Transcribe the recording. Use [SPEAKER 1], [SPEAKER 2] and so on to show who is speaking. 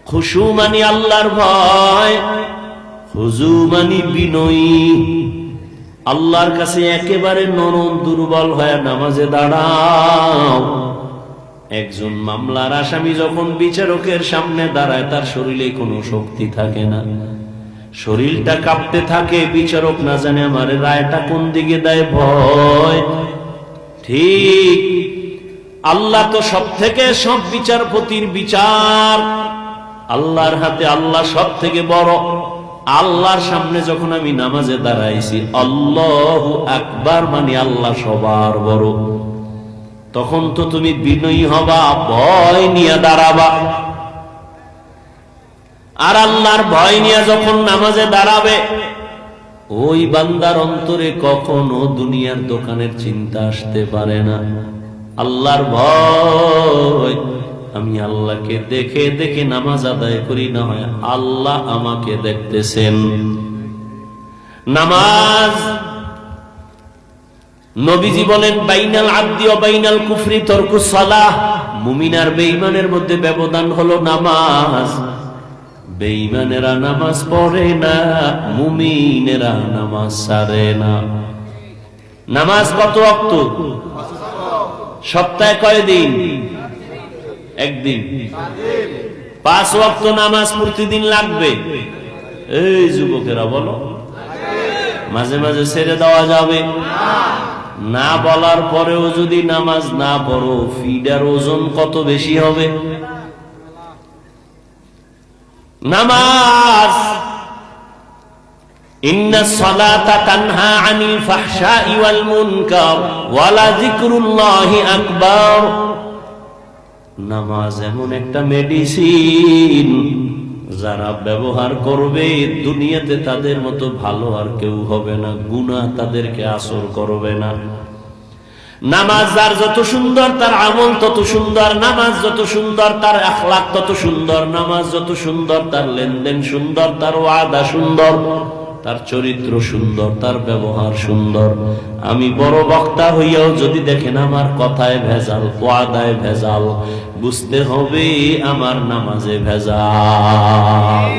[SPEAKER 1] খুশু মানি আল্লাহর ভয়, খুজু মানি বিনয়ী। আল্লাহর কাছে একেবারে নরম দুর্বল হয়ে নামাজে দাঁড়াও। একজন মামলার আসামি যখন বিচারকের সামনে দাঁড়ায় তার শরীরে কোনো শক্তি থাকে না, শরীরটা কাঁপতে থাকে। বিচারক না জানে আমার রায়টা কোন দিকে দেয়, ভয়। ঠিক আল্লাহ তো সব থেকে সব বিচারপতির বিচার আল্লাহর হাতে, আল্লাহ সব থেকে বড়। আল্লাহর সামনে যখন আমি নামাজে দাঁড়াইছি, আল্লাহু আকবার মানে আল্লাহ সবার বড়, তখন তো তুমি বিনয়ী হবা, ভয় নিয়ে দাঁড়াবা। আর আল্লাহর ভয় নিয়ে যখন নামাজে দাঁড়াবে, ওই বান্দার অন্তরে কখনো দুনিয়ার দোকানের চিন্তা আসতে পারে না। আল্লাহর ভয়, আমি আল্লাহকে দেখে দেখে নামাজ আদায় করি, না হয় আল্লাহ আমাকে দেখতেছেন। নামাজ, নবীজি বলেন বাইনাল আবদি ওয়া বাইনাল কুফরি তারকুস সালাহ। মুমিন আর বেঈমানের মধ্যে ব্যবধান হলো নামাজ। বেঈমানেরা নামাজ পড়ে না, মুমিনেরা নামাজ ছাড়ে না। নামাজ কত ওয়াক্ত? সপ্তাহে কয়দিন? একদিন। 5 ওয়াক্ত নামাজ প্রতিদিন লাগবে। এই যুবকেরা বলো, মাঝে মাঝে ছেড়ে দেওয়া যাবে না? বলার পরেও যদি নামাজ না পড়ো, ফিডার ওজন কত বেশি হবে? নামাজ, ইন্নাস সালাতা তানহা আনিল ফাহশাই ওয়াল মুনকার ওয়া লাযিকরুল্লাহি আকবার। নামাজ এমন একটা মেডিসিন, যারা ব্যবহার করবে দুনিয়াতে তাদের মতো ভালো আর কেউ হবে না, গুনাহ তাদেরকে আসর করবে না। নামাজ যার যত সুন্দর তার আমল তত সুন্দর, নামাজ যত সুন্দর তার আখলাক তত সুন্দর, নামাজ যত সুন্দর তার লেনদেন সুন্দর, তার ওয়াদা সুন্দর, তার চরিত্র সুন্দর, তার ব্যবহার সুন্দর। আমি বড় বক্তা হইয়াও যদি দেখেন আমার কথায় ভেজাল, ওয়াদায় ভেজাল, বুঝতে হবে আমার নামাজে ভেজাল।